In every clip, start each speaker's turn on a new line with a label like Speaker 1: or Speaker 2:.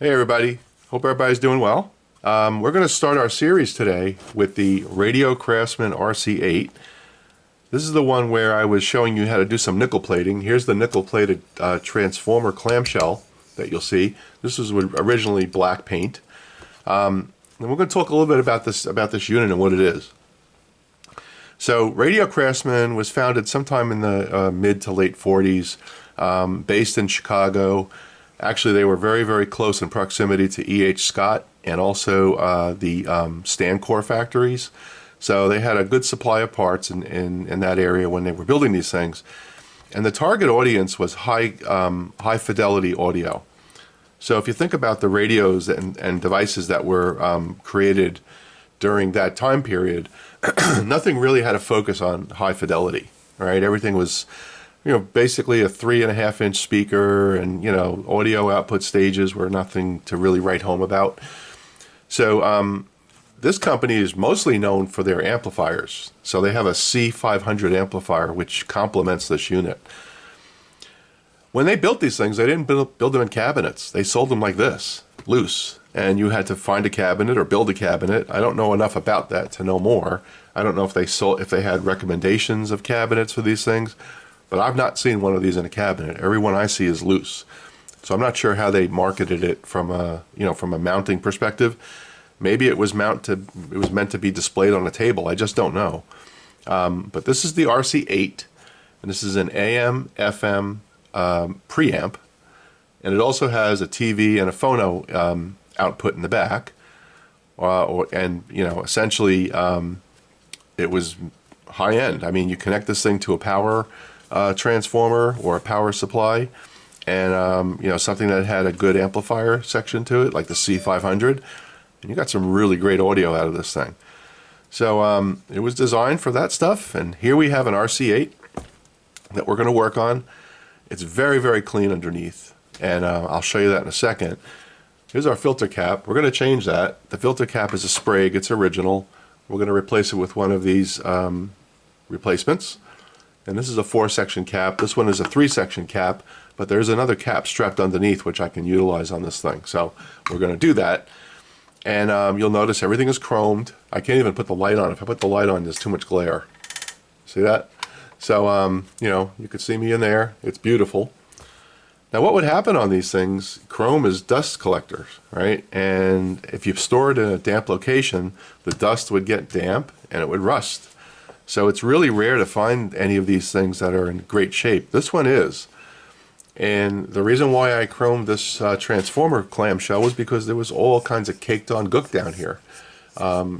Speaker 1: Hey everybody, hope everybody's doing well. We're going to start our series today with the Radio Craftsmen RC8. This is the one where I was showing you how to do some nickel plating. Here's the nickel plated transformer clamshell that you'll see. This was originally black paint. And we're going to talk a little bit about this unit and what it is. So Radio Craftsmen was founded sometime in the mid to late 40s, based in Chicago. Actually, they were very, very close in proximity to E.H. Scott and also the Stancor factories. So they had a good supply of parts in that area when they were building these things. And the target audience was high fidelity audio. So if you think about the radios and devices that were created during that time period, nothing really had a focus on high fidelity, right? Everything was, basically a 3.5-inch speaker, and audio output stages were nothing to really write home about. So this company is mostly known for their amplifiers. So they have a C500 amplifier which complements this unit. When they built these things, they didn't build them in cabinets. They sold them like this, loose. And you had to find a cabinet or build a cabinet. I don't know enough about that to know more. I don't know if they had recommendations of cabinets for these things. But I've not seen one of these in a cabinet. Every one I see is loose. So I'm not sure how they marketed it from a mounting perspective. Maybe it was meant to be displayed on a table. I just don't know. But this is the RC8, and this is an AM FM preamp, and it also has a TV and a phono output in the back. Essentially, it was high end. I mean, you connect this thing to a power transformer or a power supply, and something that had a good amplifier section to it, like the C500, and you got some really great audio out of this thing. So it was designed for that stuff, and here we have an RC8 that we're going to work on. It's very, very clean underneath, and I'll show you that in a second. Here's our filter cap. We're going to change that. The filter cap is a Sprague. It's original. We're going to replace it with one of these replacements. And this is a 4-section cap. This one is a 3-section cap, but there's another cap strapped underneath which I can utilize on this thing. So we're going to do that. And you'll notice everything is chromed. I can't even put the light on. If I put the light on, there's too much glare. See that? So, you could see me in there. It's beautiful. Now what would happen on these things, chrome is dust collectors, right? And if you store it in a damp location, the dust would get damp and it would rust. So it's really rare to find any of these things that are in great shape. This one is. And the reason why I chromed this transformer clamshell was because there was all kinds of caked on gook down here.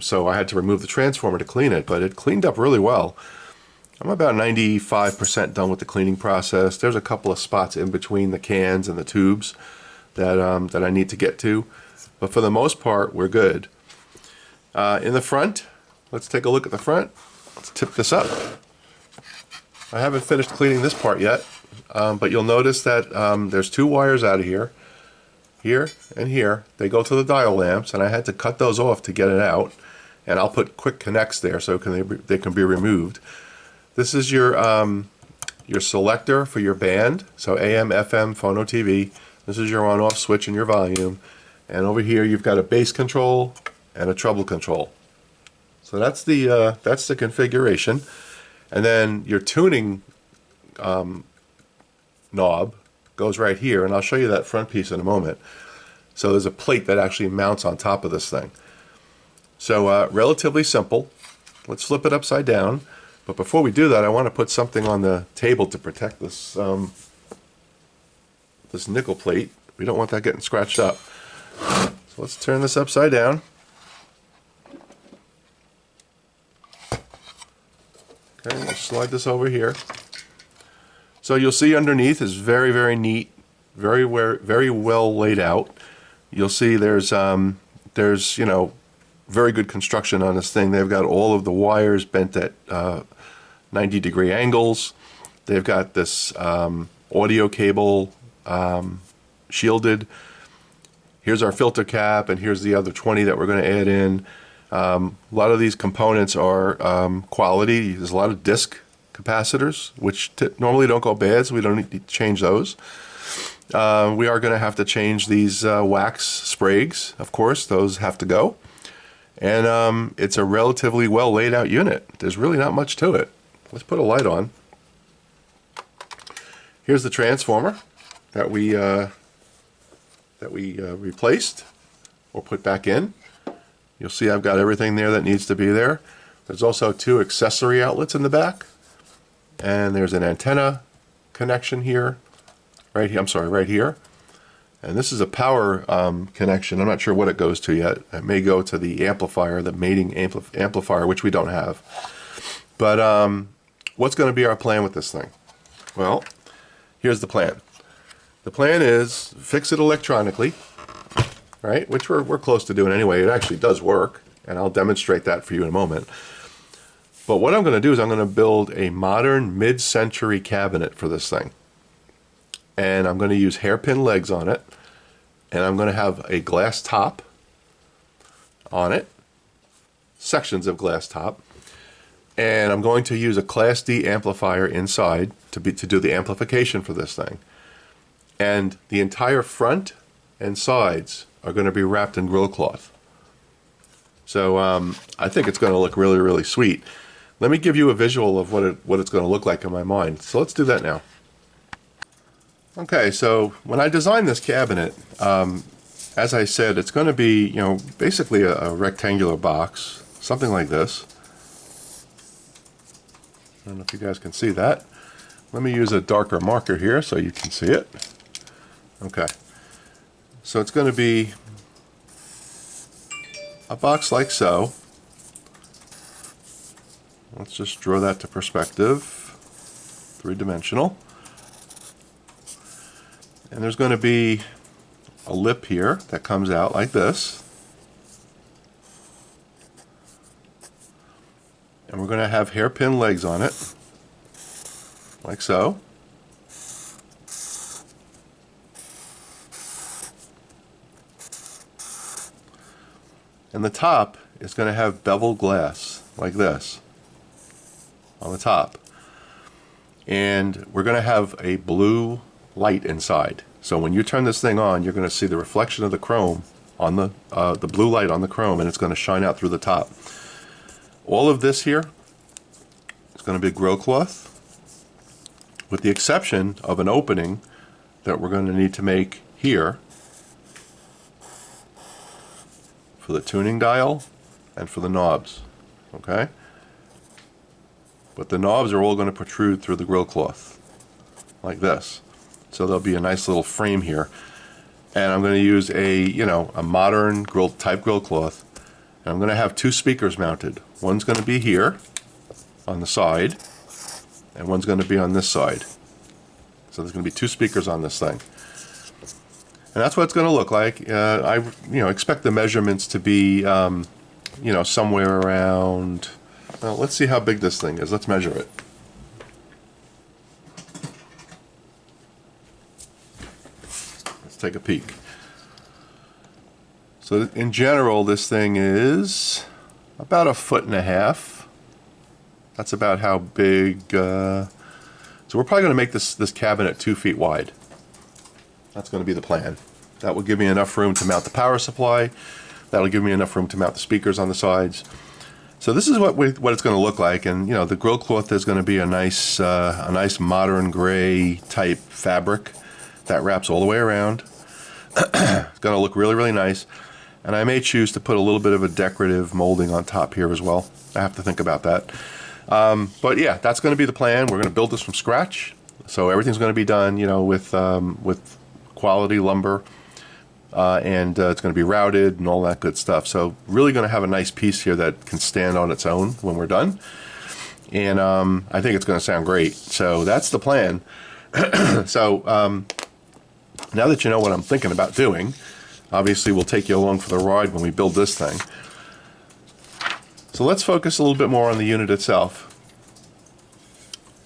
Speaker 1: So I had to remove the transformer to clean it, but it cleaned up really well. I'm about 95% done with the cleaning process. There's a couple of spots in between the cans and the tubes that I need to get to. But for the most part, we're good. In the front, let's take a look at the front. Let's tip this up. I haven't finished cleaning this part yet, but you'll notice that there's 2 wires out of here and here. They go to the dial lamps, and I had to cut those off to get it out. And I'll put quick connects there so they can be removed. This is your selector for your band, so AM, FM, phono, TV. This is your on-off switch and your volume. And over here you've got a bass control and a treble control. So that's the configuration, and then your tuning knob goes right here, and I'll show you that front piece in a moment. So there's a plate that actually mounts on top of this thing. So relatively simple. Let's flip it upside down, but before we do that, I want to put something on the table to protect this this nickel plate. We don't want that getting scratched up. So let's turn this upside down. Okay, we'll slide this over here. So you'll see underneath is very, very neat, very well laid out. You'll see there's very good construction on this thing. They've got all of the wires bent at 90-degree angles. They've got this audio cable shielded. Here's our filter cap, and here's the other 20 that we're going to add in. A lot of these components are quality. There's a lot of disc capacitors, which normally don't go bad, so we don't need to change those. We are going to have to change these wax sprays, of course. Those have to go. And it's a relatively well laid out unit. There's really not much to it. Let's put a light on. Here's the transformer that we replaced or put back in. You'll see I've got everything there that needs to be there. There's also 2 accessory outlets in the back, and there's an antenna connection here, right here. And this is a power connection. I'm not sure what it goes to yet. It may go to the amplifier, the mating amplifier, which we don't have. But what's going to be our plan with this thing? Well, here's the plan. The plan is fix it electronically, right? Which we're close to doing anyway. It actually does work, and I'll demonstrate that for you in a moment. But what I'm going to do is I'm going to build a modern mid-century cabinet for this thing. And I'm going to use hairpin legs on it, and I'm going to have a glass top on it, sections of glass top, and I'm going to use a Class D amplifier inside to do the amplification for this thing. And the entire front and sides are going to be wrapped in grill cloth. So I think it's going to look really, really sweet. Let me give you a visual of what it's going to look like in my mind. So let's do that now. Okay, so when I designed this cabinet, as I said, it's going to be, basically a rectangular box, something like this. I don't know if you guys can see that. Let me use a darker marker here so you can see it. Okay, so it's going to be a box like so. Let's just draw that to perspective, 3-dimensional. And there's going to be a lip here that comes out like this. And we're going to have hairpin legs on it, like so. And the top is going to have beveled glass, like this, on the top. And we're going to have a blue light inside. So when you turn this thing on, you're going to see the reflection of the chrome on the blue light on the chrome, and it's going to shine out through the top. All of this here is going to be grill cloth, with the exception of an opening that we're going to need to make here for the tuning dial and for the knobs. Okay? But the knobs are all going to protrude through the grill cloth, like this. So there'll be a nice little frame here. And I'm going to use a modern type grill cloth. And I'm going to have 2 speakers mounted. One's going to be here on the side, and one's going to be on this side. So there's going to be 2 speakers on this thing. And that's what it's going to look like. I expect the measurements to be somewhere around, well, let's see how big this thing is. Let's measure it. Take a peek. So in general, this thing is about 1.5 feet. That's about how big. So we're probably going to make this cabinet 2 feet wide. That's going to be the plan. That will give me enough room to mount the power supply. That'll give me enough room to mount the speakers on the sides. So this is what it's going to look like. And the grill cloth is going to be a nice modern gray type fabric that wraps all the way around. It's going to look really, really nice. And I may choose to put a little bit of a decorative molding on top here as well. I have to think about that. But yeah, that's going to be the plan. We're going to build this from scratch. So everything's going to be done, with quality lumber. And it's going to be routed and all that good stuff. So really going to have a nice piece here that can stand on its own when we're done. And I think it's going to sound great. So that's the plan. So now that you know what I'm thinking about doing, obviously we'll take you along for the ride when we build this thing. So let's focus a little bit more on the unit itself.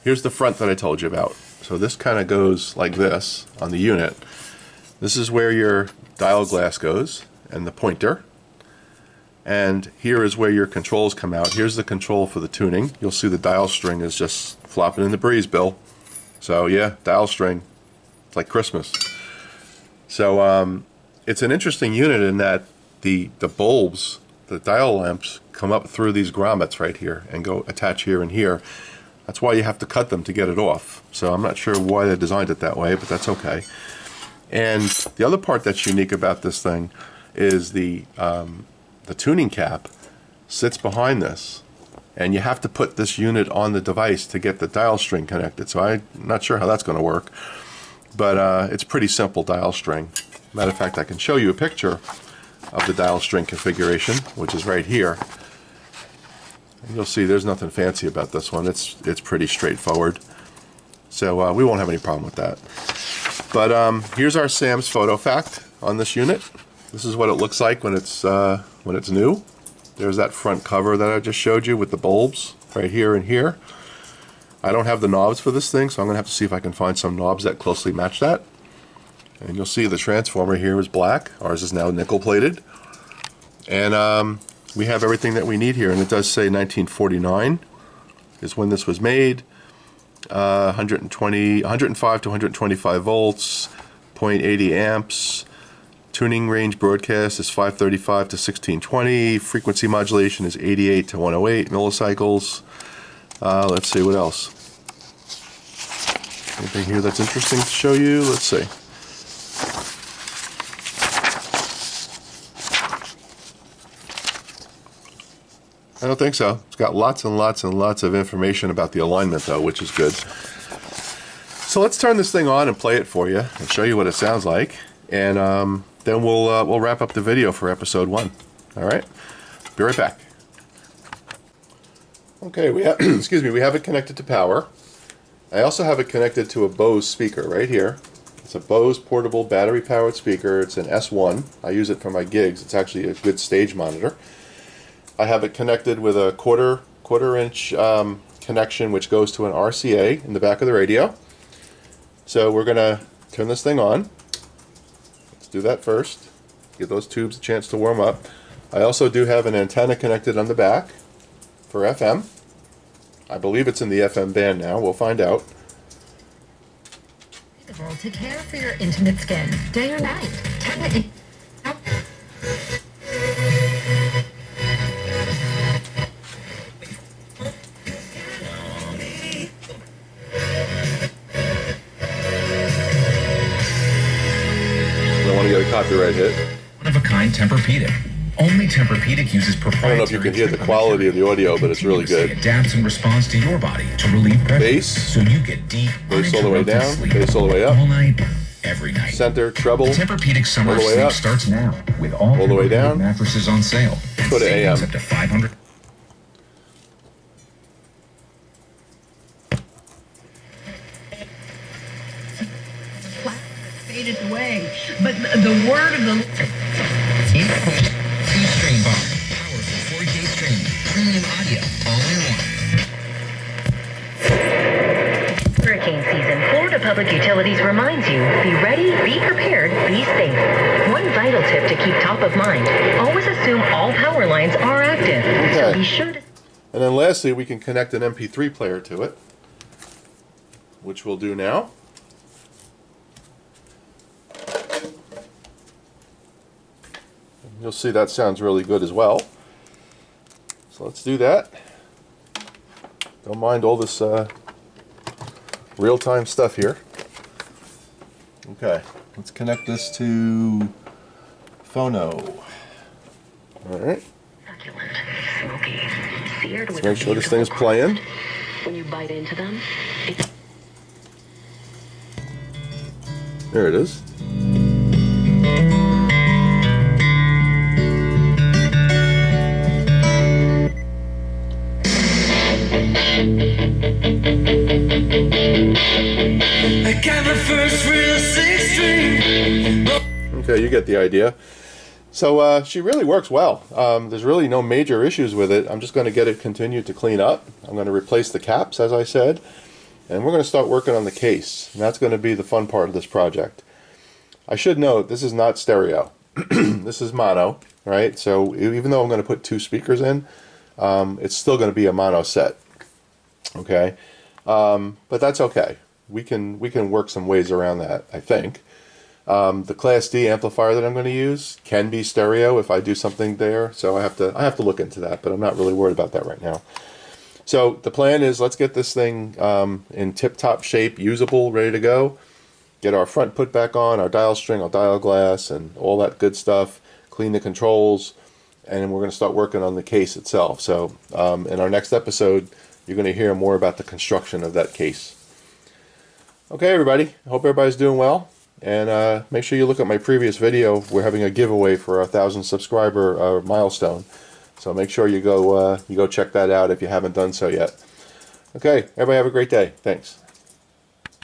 Speaker 1: Here's the front that I told you about. So this kind of goes like this on the unit. This is where your dial glass goes and the pointer. And here is where your controls come out. Here's the control for the tuning. You'll see the dial string is just flopping in the breeze, Bill. So yeah, dial string. It's like Christmas. So it's an interesting unit in that the bulbs, the dial lamps, come up through these grommets right here and go attach here and here. That's why you have to cut them to get it off. So I'm not sure why they designed it that way, but that's okay. And the other part that's unique about this thing is the tuning cap sits behind this, and you have to put this unit on the device to get the dial string connected. So I'm not sure how that's going to work, but it's pretty simple dial string. Matter of fact, I can show you a picture of the dial string configuration, which is right here. And you'll see there's nothing fancy about this one. It's pretty straightforward. So we won't have any problem with that. But here's our Sam's photo fact on this unit. This is what it looks like when it's new. There's that front cover that I just showed you with the bulbs right here and here. I don't have the knobs for this thing, so I'm going to have to see if I can find some knobs that closely match that. And you'll see the transformer here is black. Ours is now nickel plated. And we have everything that we need here. And it does say 1949 is when this was made. 105 to 125 volts, 0.80 amps. Tuning range broadcast is 535 to 1620. Frequency modulation is 88 to 108 millicycles. Let's see, what else? Anything here that's interesting to show you? Let's see. I don't think so. It's got lots and lots and lots of information about the alignment, though, which is good. So let's turn this thing on and play it for you and show you what it sounds like. And then we'll wrap up the video for episode 1. All right? Be right back. Okay, we have excuse me, we have it connected to power. I also have it connected to a Bose speaker right here. It's a Bose portable battery-powered speaker. It's an S1. I use it for my gigs. It's actually a good stage monitor. I have it connected with a quarter inch connection, which goes to an RCA in the back of the radio. So we're gonna turn this thing on. Let's do that first. Give those tubes a chance to warm up. I also do have an antenna connected on the back for FM. I believe it's in the FM band now. We'll find out.
Speaker 2: To care for your intimate skin, day or night.
Speaker 1: Don't want to get a copyright hit.
Speaker 3: One-of-a-kind Tempur-Pedic. Only Tempur-Pedic uses proprietary.
Speaker 1: I don't know if you can hear the quality of the audio, but it's really good.
Speaker 3: Adapts and responds to your body to relieve pressure.
Speaker 1: Bass.
Speaker 3: So you get deep,
Speaker 1: Bass all the way down.
Speaker 3: sleep
Speaker 1: Bass all the way up.
Speaker 3: all night, every night.
Speaker 1: Center, treble.
Speaker 3: Tempur-Pedic summer
Speaker 1: all the way
Speaker 3: sleep
Speaker 1: up.
Speaker 3: starts now with all
Speaker 1: the way
Speaker 3: Tempur-Pedic
Speaker 1: down.
Speaker 3: mattresses on sale.
Speaker 1: Go to AM.
Speaker 3: Up to 500.
Speaker 2: Faded away, but the word of the
Speaker 3: C-Stream bar. Powerful 4K streaming. Premium audio. All in one.
Speaker 4: Hurricane season, Florida Public Utilities reminds you, be ready, be prepared, be safe. One vital tip to keep top of mind, always assume all power lines are active. So
Speaker 1: Okay.
Speaker 4: be sure to...
Speaker 1: And then lastly, we can connect an MP3 player to it, which we'll do now. You'll see that sounds really good as well. So let's do that. Don't mind all this real-time stuff here. Okay, let's connect this to Phono. All right.
Speaker 4: Succulent, smoky, seared with
Speaker 1: Make sure this
Speaker 4: beautiful
Speaker 1: thing's playing.
Speaker 4: crust. When you bite into them, it's...
Speaker 1: There it is.
Speaker 5: I got my first real 6-string.
Speaker 1: Okay, you get the idea. So she really works well. There's really no major issues with it. I'm just going to get it continued to clean up. I'm going to replace the caps, as I said, and we're going to start working on the case. And that's going to be the fun part of this project. I should note, this is not stereo. This is mono, right? So even though I'm going to put 2 speakers in, it's still going to be a mono set. Okay? But that's okay. we can work some ways around that, I think. The Class D amplifier that I'm going to use can be stereo if I do something there, so I have to look into that, but I'm not really worried about that right now. So the plan is, let's get this thing in tip-top shape, usable, ready to go. Get our front put back on, our dial string, our dial glass, and all that good stuff. Clean the controls, and then we're going to start working on the case itself. So in our next episode, you're going to hear more about the construction of that case. Okay, everybody. I hope everybody's doing well. And make sure you look at my previous video. We're having a giveaway for our 1,000 subscriber milestone. So make sure you go check that out if you haven't done so yet. Okay, everybody have a great day. Thanks.